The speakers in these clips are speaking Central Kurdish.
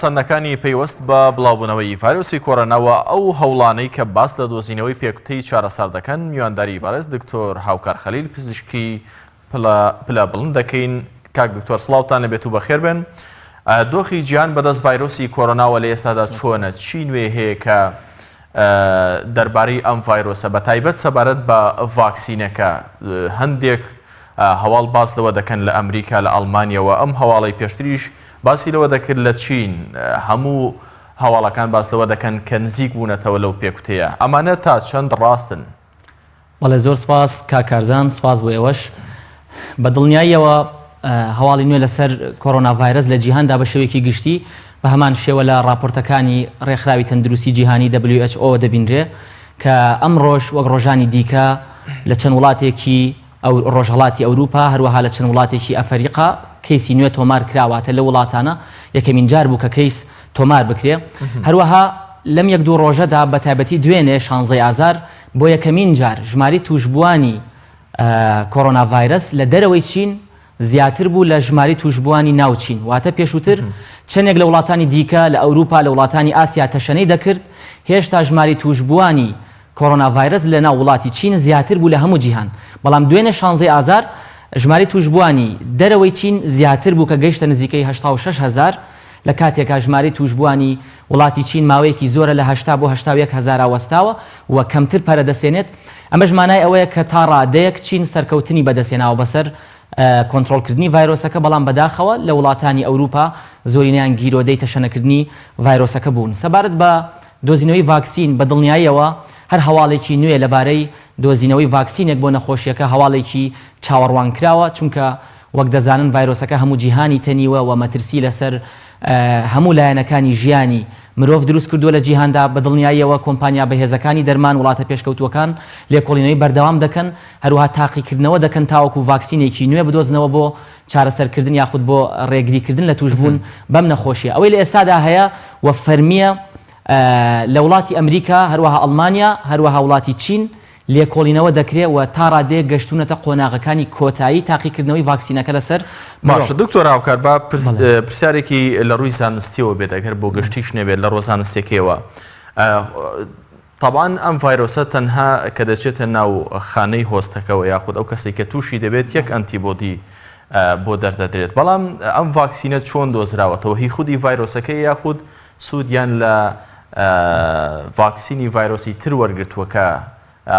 سەندەکانی پەیوەست بە بڵاوبوونەوەی ڤایرۆسی کۆرۆناوە ئەو هەوڵانەی کە باس لە دۆزینەوەی پێکوتەی چارەسەر دەکەن میوانداری بەڕێز دکتۆر هاوکار خەلیل پزیشکی پلە بڵند دەکەین. کاک دکتۆر سڵاوتان لەبێت و بەخێر بن. دۆخی گیان بەدەست ڤایرۆسی کۆرۆناوە لە ئێستادا چۆنە؟ چی نوێ هەیە کە دەربارەی ئەم ڤایرۆسە بەتایبەت سەبارەت بە ڤاکسینەکە هەندێک هەواڵ باس لەوە دەکەن لە ئەمریکا لە ئەڵمانیەوە، ئەم هەواڵی پێشتریش باسی لەوە دەکرد لە چین، هەموو هەواڵەکان باس لەوە دەکەن کە نزیک بوونەتەوە لەو پێکوتەیە. ئەمانە تا چەند ڕاستن؟ بەڵێ زۆر سپاس کاکارزان، سپاس بۆ ئێوەش. بە دڵنیاییەوە هەواڵی نوێ لەسەر کۆڕۆنا ڤایرۆس لە جیهاندا بە شێوەیەکی گشتی بە هەمان شێوە لە راپۆرتەکانی ڕێکخراوی تەندروستی جیهانی WHO دەبینرێ کە ئەم ڕۆژ وەک ڕۆژانی دیکە لە چەند وڵاتێکی ئەو ڕۆژهەڵاتی ئەوروپا هەروەها لە چەند وڵاتێکی ئەفریقا کەیسی نوێ تۆمار کراواتە لە وڵاتانە یەکەمین جار بوو کە کەیس تۆمار بکرێ. هەروەها لەم یەک دوو ڕۆژەدا بە تایبەتی دوێنێ 16 ئازار بۆ یەکەمین جار ژماری توشبووانی کۆڕۆنا ڤایرۆس لە دەرەوەی چین زیاتر بوو لە ژماری توشبووانی ناوچین. واتە پێشووتر چەندێک لە وڵاتانی دیکە لە ئەوروپا لە وڵاتانی ئاسیا تەشەنەی دەکرد، هێشتا ژماری توشبووانی کۆڕۆنا ڤایرۆس لە ناو وڵاتی چین زیاتر بوو لە هەموو جیهان. بەڵام دوێنێ 16 ئازار ژماری توشبووانی دەرەوەی چین زیاتر بوو کە گەیشتە نزیکەی 86,000 لە کاتێکا ژماری توشبووانی وڵاتی چین ماوەیەکی زۆرە لە 80 بۆ 81,000 وەستاوە و کەمتر پەرەدەسێنێت. ئەمەش مانای ئەوەیە کە تا ڕادەیەک چین سەرکەوتنی بەدەستێناوە بەسەر کۆنتڕۆڵکردنی ڤایرۆسەکە، بەڵام بەداخەوە لە وڵاتانی ئەوروپا زۆرینیان گیرۆدەی تەشەنەکردنی ڤایرۆسەکە بوون. سەبارەت بە دۆزینەوەی ڤاکسین بە دڵنیاییەوە هەر هەواڵێکی نوێ لەبارەی دۆزینەوەی ڤاکسینێک بۆ نەخۆشیەکە هەواڵێکی چاوەڕوان کراوە، چونکە وەک دەزانن ڤایرۆسەکە هەموو جیهانی تەنیوە و مەترسی لەسەر هەموو لایەنەکانی ژیانی مرۆڤ دروست کردووە لە جیهاندا. بە دڵنیاییەوە کۆمپانیا بەهێزەکانی دەرمان وڵاتە پێشکەوتوەکان لێکۆڵینەوەی بەردەوام دەکەن، هەروەها تاقیکردنەوە دەکەن تاوەکو ڤاکسینێکی نوێ بدۆزنەوە بۆ چارەسەرکردن یاخود بۆ ڕێگریکردن لە توشبوون بەم نەخۆشیە. ئەوەی لە ئێستادا هەیە وە فەرمیە لە وڵاتی ئەمریکا، هەروەها ئەڵمانیا، هەروەها وڵاتی چین لێکۆڵینەوە دەکرێت و تا ڕادەیە گەشتونەتە قۆناغەکانی کۆتایی تاقیکردنەوەی ڤاکسینەکە لەسەر. باشە دکتۆر هاوکار، با پرسیارێکی لە ڕووی زانستیەوە بێت ئەگەر بۆ گەشتیش نەبێت لە ڕۆزانستێکەوە. طبعاً ئەم ڤایرۆسە تەنها کە دەچێتە ناو خانەی هۆستەکەەوە یاخود ئەو کەسێک کە تووشی دەبێت یەک ئەنتیبۆدی بۆ دەردەدرێت، بەڵام ئەم ڤاکسینە چۆن دۆزراوەتەوە؟ هی خودی ڤایرۆسەکەی یاخود سوودیان لە ڤاکسینی ڤایرۆسی تر وەرگرتووە کە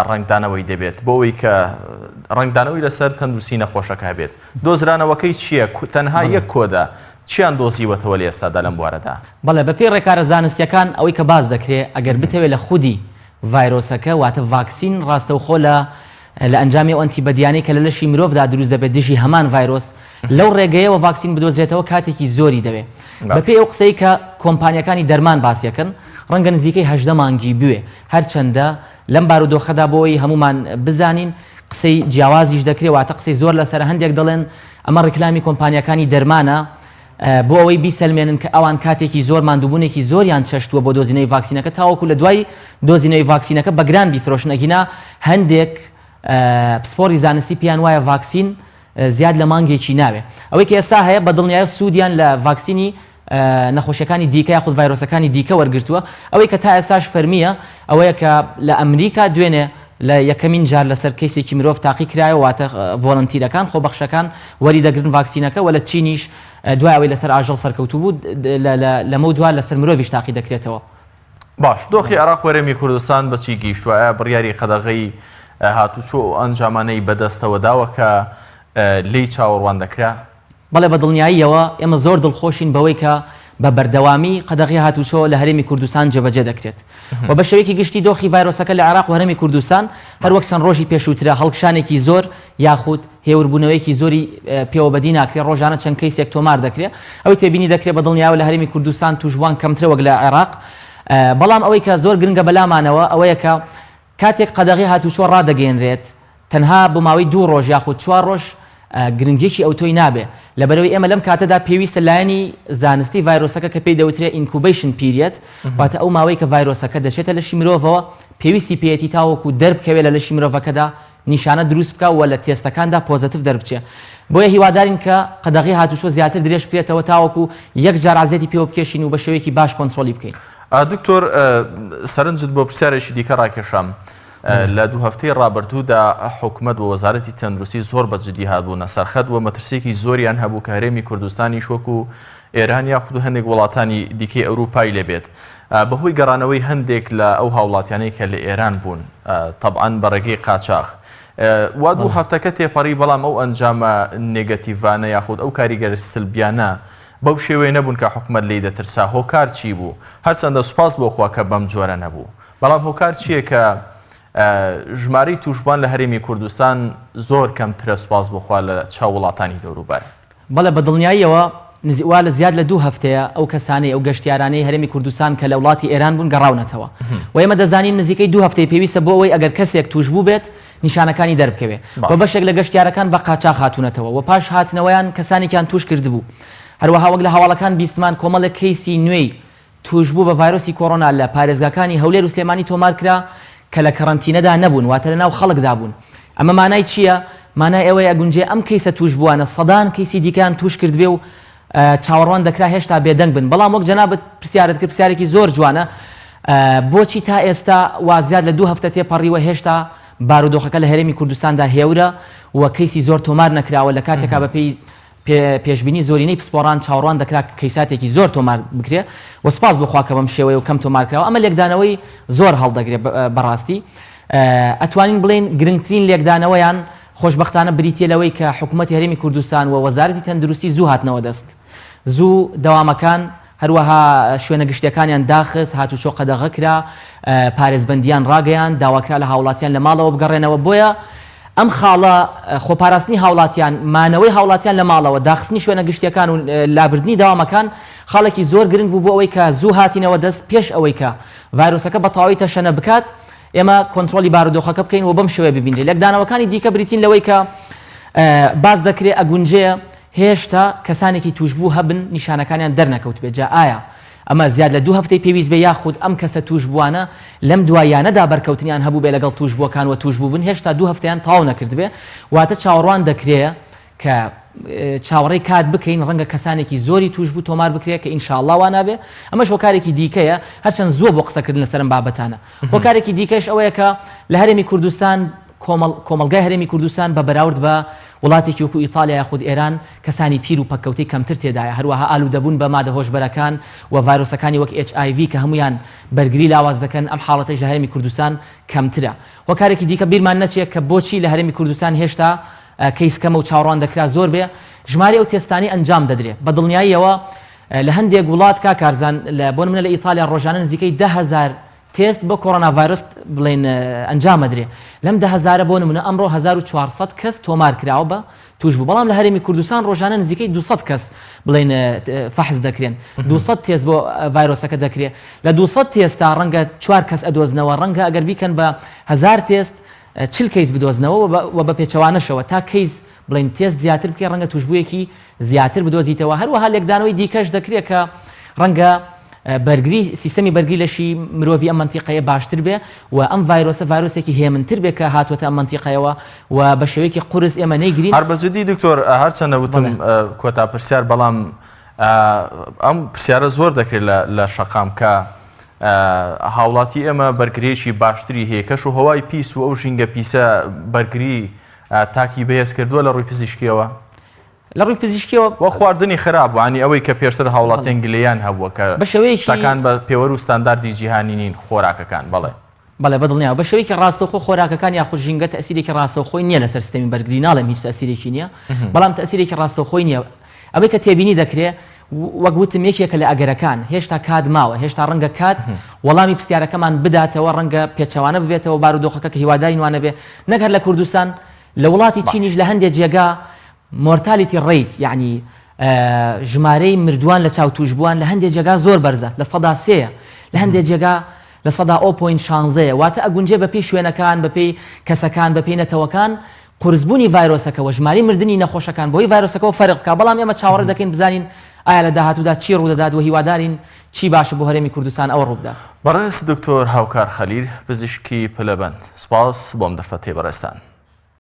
ڕنگدانەوەی دەبێت بۆ ئەوەی کە ڕنگدانەوەی لەسەر تەندروستی نەخۆشەکە بێت؟ دۆزرانەوەکەی چییە؟ تەنها یەک کۆدا چیان دۆزیوەتەوە لە ئێستادا لەم بوارەدا؟ بەڵێ بەپێی ڕێکارە زانستیەکان ئەوەی کە باز دەکرێت ئەگەر بتەوێت لە خودی ڤایرۆسەکە واتە ڤاکسین ڕاستەوخۆ لە ئەنجامی ئەو ئەنتیبەدیانەی کە لە لەشی مرۆڤدا دروست دەبێت دژی هەمان ڤایرۆس لەو ڕێگەیەوە ڤاکسین بدۆزرێتەوە کاتێکی زۆری دەوێت. بەپێی ئەو قسەی کە کۆمپانیەکانی دەرمان باسیەکەن ڕەنگە نزیکەی 18 مانگی بوێ هەرچەندە لەم بارودۆخەدا بۆی هەمومان بزانین قسەی جیاوازیش دەکرێت، واتە قسەی زۆر لەسەر هەندێک دەڵێن ئەمە ڕیکلامی کۆمپانیەکانی دەرمانە بۆ ئەوەی بیسەلمێنن کە ئەوان کاتێکی زۆر ماندووبوونێکی زۆریان چەشتووە بۆ دۆزینەوەی ڤاکسینەکە تاوەکو لە دوای دۆزینەوەی ڤاکسینەکە بەگران بیفرۆشن. ئەگینا هەندێک پسپۆری زانستی پیان وایە ڤاکسین زیاد لە مانگێکی ناوێ. ئەوەی کە ئێستا هەیە بە دڵنیایە سوودیان لە ڤاکسینی نەخۆشیەکانی دیکە یاخود ڤایرۆسەکانی دیکە وەرگرتووە. ئەوەی کە تا ئێستاش فەرمیە ئەوەیە کە لە ئەمریکا دوێنێ لە یەکەمین جار لەسەر کەیسێکی مرۆڤ تاقی کرایەوە، واتە ڤۆڵەنتیرەکان خۆبەخشەکان وەری دەگرن ڤاکسینەکە، و لە چینیش دوای ئەوەی لەسەر ئاژەڵ سەرکەوتوو بوو لەمە دوای لەسەر مرۆڤیش تاقی دەکرێتەوە. باش، دۆخی عێراق وەرەمی کوردستان بەچی گەیشتووە؟ بڕیاری قەدەغەی هاتوچۆ ئەنجامانەی بەدەستەوە داوە کە لی چاوەڕوان دەکرا؟ بەڵێ بە دڵنیاییەوە ئێمە زۆر دڵخۆشین بەوەی کە بە بەردەوامی قەدەغی هاتوچۆ لە هەرێمی کوردستان جێبەجێ دەکرێت و بە شێوەیەکی گشتی دۆخی ڤایرۆسەکە لە عێراق و هەرێمی کوردستان هەروەک چەند ڕۆژی پێشووترە هەڵکشانێکی زۆر یاخود هێوربوونەوەیکی زۆری پێوەبەدی ناکرێت، ڕۆژانە چەند کەیسێک تۆمار دەکرێت. ئەوەی تێبینی دەکرێت بە دڵنیاییەوە لە هەرێمی کوردستان توشبوان کەمترە وەک لە عێراق. بەڵام ئەوەی کە زۆر گرنگە بەلامانەوە ئەوەیە کە کاتێک قەدەغی هاتوچۆ ڕادەگەێنرێت تەنها بۆ ماوەی 2 ڕۆژ یاخود 4 ڕۆژ گرنگێکی ئەوتۆی نابێ، لەبەرەوەی ئێمە لەم کاتەدا پێویستە لایەنی زانستی ڤایرۆسەکە کە پێی دەوترێت ئینکوبیشن پیریەد، واتە ئەو ماوەی کە ڤایرۆسەکە دەچێتە لەشی مرۆڤەوە پێویستی پێیەتی تاوەکو دەربکەوێت لە لەشی مرۆڤەکەدا نیشانە دروست بکە و لە تێستەکاندا پۆزتیڤ دەربچێ. بۆیە هیوادارین کە قەدەغی هاتوچۆ زیاتر درێژ بکرێتەوە تاوەکو یەک جار عزێتی پێوە بکێشین و بە شێوەیەکی باش کۆنتترۆلی بکەین. دکتۆر سەرنجت بۆ پرسیارێکی دیکە ڕاکێشام. لە دوو هەفتەی ڕابردوودا حکوومەت و وەزارەتی تەندروستی زۆر بەجددی هاتبوونە سەرخەت و مەترسێکی زۆریان هەبوو کە هەرێمی کوردستانی شۆک و ئێران یاخود و هەندێک وڵاتانی دیکەی ئەوروپای لێبێت بەهۆی گەڕانەوەی هەندێک لە ئەو هاوڵاتیانەی کە لە ئێران بوون طبعاً بەڕێگەی قاچاغ وا دوو هەفتەکە تێپەڕی بەڵام ئەو ئەنجامە نێگەتیڤانە یاخود ئەو کاریگەری سلبیانە بەو شێوەیە نەبوون کە حکوومەت لی دەترسا هۆکار چی بوو هەرچەندە سوپاس بۆ خوا کە بەم جۆرە نەبوو بەڵام هۆکار چییە کە ژمارەی توشبوان لە هەرێمی کوردستان زۆر کەمترە سوپاس بخوا لە چاو وڵاتانی دەوروبەر بەڵێ بە دڵنیاییەوە نزیوا لە زیاد لە دوو هەفتەیە ئەو کەسانەی ئەو گەشتیارانەی هەرێمی کوردستان کە لە وڵاتی ئێران بوون گەڕاونەتەوە و ئێمە دەزانین نزیکەی دوو هەفتەی پێویستە بۆ ئەوەی ئەگەر کەسێک توش بوو بێت نیشانەکانی دەربکەوێ بە بەشێک لە گەشتیارەکان بە قاچاغ هاتوونەتەوە و پاش هاتنەوەیان کەسانێکیان توش کردبوو هەروەها وەک لە هەواڵەکان بیستمان کۆمەڵێک کەیسی نوێی توشبوو بە ڤایرۆسی کۆڕۆنا لە پارێزگاکانی هەولێر و سلێمانی تۆمار کرا کە لە کەڕەنتینەدا نەبوون واتە لەناو خەڵکدا بوون ئەمە مانای چییە؟ مانای ئەوەیە ئەگونجێ ئەم کەیسە توش بووانە سەدان کەیسی دیکەیان توش کردبێ و چاوەڕوان دەکرا هێشتا بێدەنگ بن بەڵام وەک جەنابەت پرسیارت کرد پرسیارێکی زۆر جوانە بۆچی تا ئێستا وازیاد لە دوو هەفتە تێپەڕیوە هێشتا بارودۆخەکە لە هەرێمی کوردستاندا هێورە و کەیسی زۆر تۆمار نەکراوە لە کاتێکا بەپێی پێشبینی زۆرینەی پسپۆڕان چاوەڕوان دەکرا کەیساتێکی زۆر تۆمار بکرێ و سپاس بخوا کە بەم شێوەیە و کەم تۆمارکراوە ئەمە لێکدانەوەی زۆر هەڵدەگرێت بەڕاستی ئەتوانین بڵێن گرنگترین لێکدانەوەیان خۆشبەختانە بریتە لەوەی کە حکوومەتی هەرێمی کوردستان و وەزارەتی تەندروستی زوو هاتنەوە دەست زوو دەوامەکان هەروەها شوێنە گشتەکانیان داخست هاتوچۆ قەدەغە کرا پارێزبەندیان ڕاگەیان داواکرا لە هاوڵاتیان لە ماڵەوە بگەڕێنەوە بۆیە ئەم خاڵە خۆپاراستنی هاوڵاتیان مانەوەی هاوڵاتیان لە ماڵەوە داخستنی شوێنە گشتیەکان و لابردنی داوامەکان خاڵێکی زۆر گرنگ بوو بۆ ئەوەی کە زوو هاتینەوە دەست پێش ئەوەی کە ڤایرۆسەکە بە تەواوی تەشەنە بکات ئێمە کۆنتترۆلی بارودۆخەکە بکەین و بەم شێوەیە ببینێت لەکدانەوەکانی دیکە بریتین لەوەی کە باز دەکرێت ئەگونجەیە هێشتا کەسانێکی توشبوو هەبن نیشانەکانیان دەرنەکەوت بێت جا ئایا ئەمە زیاد لە دوو هەفتەی پێویست بێ یاخود ئەم کەسە توشبووانە لەم دوایانەدا بەرکەوتنیان هەبوو بێ لەگەڵ توشبووەکان و توشبوو بن هێشتا دوو هەفتەیان تاو نەکرد بێ واتە چاوەڕوان دەکرێت کە چاوەڕێی کات بکەین ڕەنگە کەسانێکی زۆری توشبوو تۆمار بکرێت کە ئینشاءڵڵا وا نابێ ئەمەش هۆکارێکی دیکەیە هەرچەند زۆر بۆ قسەکردن لەسەرم بابەتانە هۆکارێکی دیکەش ئەوەیە کە لە هەرێمی کوردستان کۆمەلگای هەرێمی کوردستان بە بەراورد بە وڵاتێکی وەکو ئیتالیا یاخود ئێران کەسانی پیر و پەککەوتەی کەمتر تێدایە هەروەها ئالوودەبوون بە مادە هۆشبەرەکان و ڤایرۆسەکانی وەک HIV کە هەمویان بەرگری لاواز دەکەن ئەم حاڵەتەش لە هەرێمی کوردستان کەمترە هۆکارێکی دیکە بیرمان نەچێت کە بۆچی لە هەرێمی کوردستان هێشتا کەیسکەمە و چاوەڕوان دەکرا زۆر بێ ژمارە ئەو تێستانی ئەنجام دەدرێت بە دڵنیاییەوە لە هەندێک وڵات کارزان بۆ نمونە لە ئیتالیا ڕۆژانە نزیکەی 10,000 تێست بۆ کۆڕۆنا ڤایرۆس بڵێن ئەنجام ئەدرێ لەم 10,000 بۆ نمونە ئەمڕۆ 1400 کەس تۆمار کراوە بە توش بوو بەڵام لە هەرێمی کوردستان ڕۆژانە نزیکەی 200 کەس بڵێن فەحز دەکرێن 200 تێست بۆ ڤایرۆسەکە دەکرێت لە 200 تێستا ڕەنگە 4 کەس ئەدۆزنەوە ڕەنگە ئەگەر بیکەن بە 1000 تێست 40 کەیس بدۆزنەوە و بە پێچەوانەشەوە تا کەیس بڵێن تێست زیاتر بکە ڕەنگە توشبوویەکی زیاتر بدۆزیتەوە هەروەها لێکدانەوەی دیکەش دەکرێت کە ڕەنگە بەرگری سیستەمی بەرگری لەشی مرۆڤی ئەم منتیقەیە باشتر بێ و ئەم ڤایرۆسە ڤایرۆسێکی هێمنتر بێ کە هاتووەتە ئەم منتیقەیەوە و بە شێوەیەکی قورس ئێمە نەیگرین هەر بەجددی دکتۆر هەرچەندە وتم کۆتا پرسیار بەڵام ئەم پرسیارە زۆر دەکرێت لە شەقام کە هاوڵاتی ئێمە بەرگریەکی باشتری هەیە کەش و هەوای پیس و ئەو ژینگە پیسە بەرگری تاکی بەهێز کردووە لە ڕووی پزیشکیەوە لە ڕووی پزیشکیەوە وە خواردنی خراپ وانی ئەوەی کە پێشتر هاوڵاتی ئەنگلیان هەبووە کە بە شێوەیەکی شتەکان بە پێوەرو ستانداردی جیهانی نین خۆراکەکان بەڵێ بەدڵنیاوە بە شێوەیەکی ڕاستەوخۆ خۆراکەکان یاخود ژینگە تەسیرێکی ڕاستەوخۆی نییە لەسەر سیستەمی بەرگری ناڵێم هیچ تەسیرێکی نییە بەڵام تەسیرێکی ڕاستەوخۆی نییە ئەوەی کە تێبینی دەکرێت وەک وتم یەکێکە لە ئەگەرەکان هێشتا کات ماوە هێشتا ڕەنگە کات وەڵامی پرسیارەکەمان بداتەوە ڕەنگە پێچەوانە ببێتەوە بارودۆخەکە کە هیواداری وانە بێ نەگەر لە کوردستان لە وڵاتی چینیش لە هەندێک جێگا مۆرتالیتی ڕیت یعنی ژمارەی مردووان لە چاوتوشبووان لە هەندێک جێگا زۆر بەرزە لە 100 لە هەندێک جێگا لە 0.16 واتە ئەگونجێ بەپێی شوێنەکان بەپێی کەسەکان بەپێی نەتەوەکان قورسبوونی ڤایرۆسەکەەوە ژماری مردنی نەخۆشەکان بۆی ڤایرۆسەکەەوە فەرق بکە بەڵام ئێمە چاوەڕێ دەکەین بزانین ئایا لە داهاتوودا چی ڕوودەدات و هیوادارین چی باشە بۆ هەرێمی کوردستان ئەوە ڕوودات. بەڕێز دکتۆر هاوکار خەلیل پزیشکی پلەبەند سپاس بۆم دەرفەتێ بەڕێستان.